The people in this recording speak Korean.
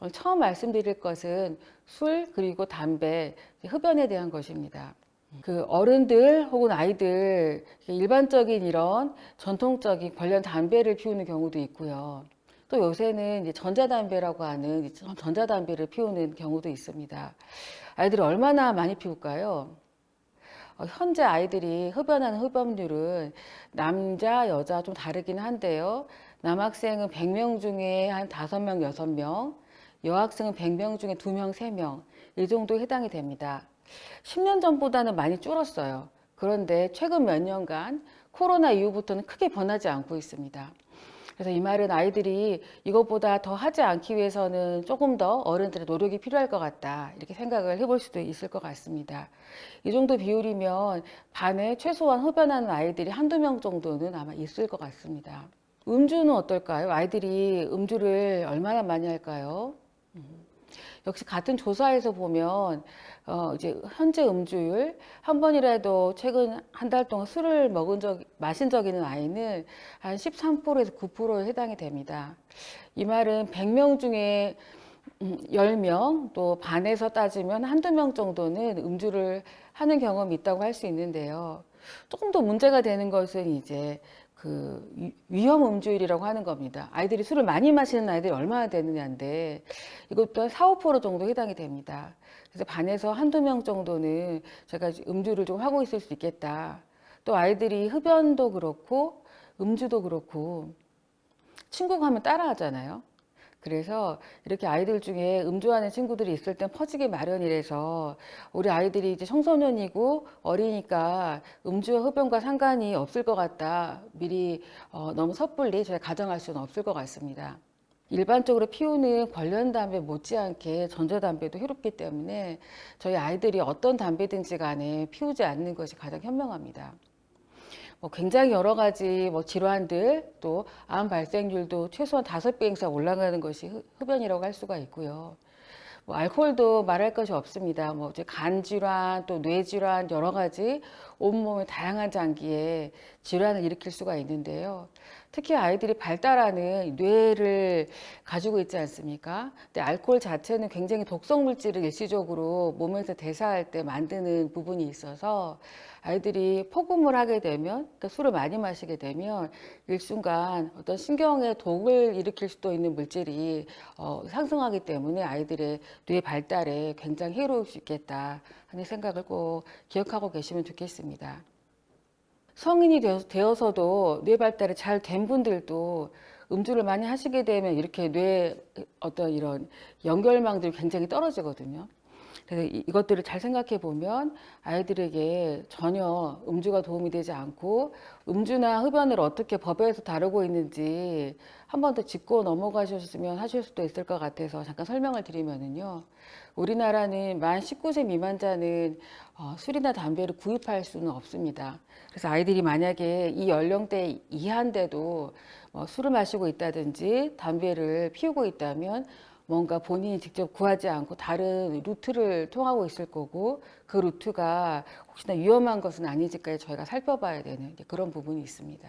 오늘 처음 말씀드릴 것은 술 그리고 담배, 흡연에 대한 것입니다. 그 어른들 혹은 아이들 일반적인 이런 전통적인 관련 담배를 피우는 경우도 있고요. 또 요새는 이제 전자담배라고 하는 전자담배를 피우는 경우도 있습니다. 아이들이 얼마나 많이 피울까요? 현재 아이들이 흡연하는 흡연율은 남자, 여자 좀 다르긴 한데요. 남학생은 100명 중에 한 5명, 6명, 여학생은 100명 중에 2명, 3명, 이 정도에 해당이 됩니다. 10년 전보다는 많이 줄었어요. 그런데 최근 몇 년간 코로나 이후부터는 크게 변하지 않고 있습니다. 그래서 이 말은 아이들이 이것보다 더 하지 않기 위해서는 조금 더 어른들의 노력이 필요할 것 같다. 이렇게 생각을 해볼 수도 있을 것 같습니다. 이 정도 비율이면 반에 최소한 흡연하는 아이들이 한두 명 정도는 아마 있을 것 같습니다. 음주는 어떨까요? 아이들이 음주를 얼마나 많이 할까요? 역시 같은 조사에서 보면 이제 현재 음주율 한 번이라도 최근 한 달 동안 술을 마신 적 있는 아이는 한 13%에서 9%에 해당이 됩니다. 이 말은 100명 중에 10명 또 반에서 따지면 한두 명 정도는 음주를 하는 경험이 있다고 할 수 있는데요. 조금 더 문제가 되는 것은 이제 그 위험 음주율이라고 하는 겁니다. 아이들이 술을 많이 마시는 아이들이 얼마나 되느냐인데 이것도 한 4, 5% 정도 해당이 됩니다. 그래서 반에서 한두 명 정도는 제가 음주를 좀 하고 있을 수 있겠다. 또 아이들이 흡연도 그렇고 음주도 그렇고 친구가 하면 따라 하잖아요. 그래서 이렇게 아이들 중에 음주하는 친구들이 있을 땐 퍼지기 마련이라서 우리 아이들이 이제 청소년이고 어리니까 음주와 흡연과 상관이 없을 것 같다. 미리 너무 섣불리 저희 가정할 수는 없을 것 같습니다. 일반적으로 피우는 관련 담배 못지않게 전자담배도 해롭기 때문에 저희 아이들이 어떤 담배든지 간에 피우지 않는 것이 가장 현명합니다. 굉장히 여러 가지 질환들 또 암 발생률도 최소한 5배 이상 올라가는 것이 흡연이라고 할 수가 있고요. 알코올도 말할 것이 없습니다. 이제 간 질환 또 뇌 질환 여러 가지 온몸의 다양한 장기에 질환을 일으킬 수가 있는데요. 특히 아이들이 발달하는 뇌를 가지고 있지 않습니까? 근데 알코올 자체는 굉장히 독성 물질을 일시적으로 몸에서 대사할 때 만드는 부분이 있어서 아이들이 폭음을 하게 되면, 그러니까 술을 많이 마시게 되면 일순간 어떤 신경에 독을 일으킬 수도 있는 물질이 상승하기 때문에 아이들의 뇌 발달에 굉장히 해로울 수 있겠다 하는 생각을 꼭 기억하고 계시면 좋겠습니다. 성인이 되어서도 뇌 발달이 잘 된 분들도 음주를 많이 하시게 되면 이렇게 뇌 어떤 이런 연결망들이 굉장히 떨어지거든요. 그래서 이것들을 잘 생각해 보면 아이들에게 전혀 음주가 도움이 되지 않고 음주나 흡연을 어떻게 법에서 다루고 있는지 한 번 더 짚고 넘어가셨으면 하실 수도 있을 것 같아서 잠깐 설명을 드리면은요. 우리나라는 만 19세 미만자는 술이나 담배를 구입할 수는 없습니다. 그래서 아이들이 만약에 이 연령대 이하인데도 술을 마시고 있다든지 담배를 피우고 있다면 뭔가 본인이 직접 구하지 않고 다른 루트를 통하고 있을 거고 그 루트가 혹시나 위험한 것은 아닌지까지 저희가 살펴봐야 되는 그런 부분이 있습니다.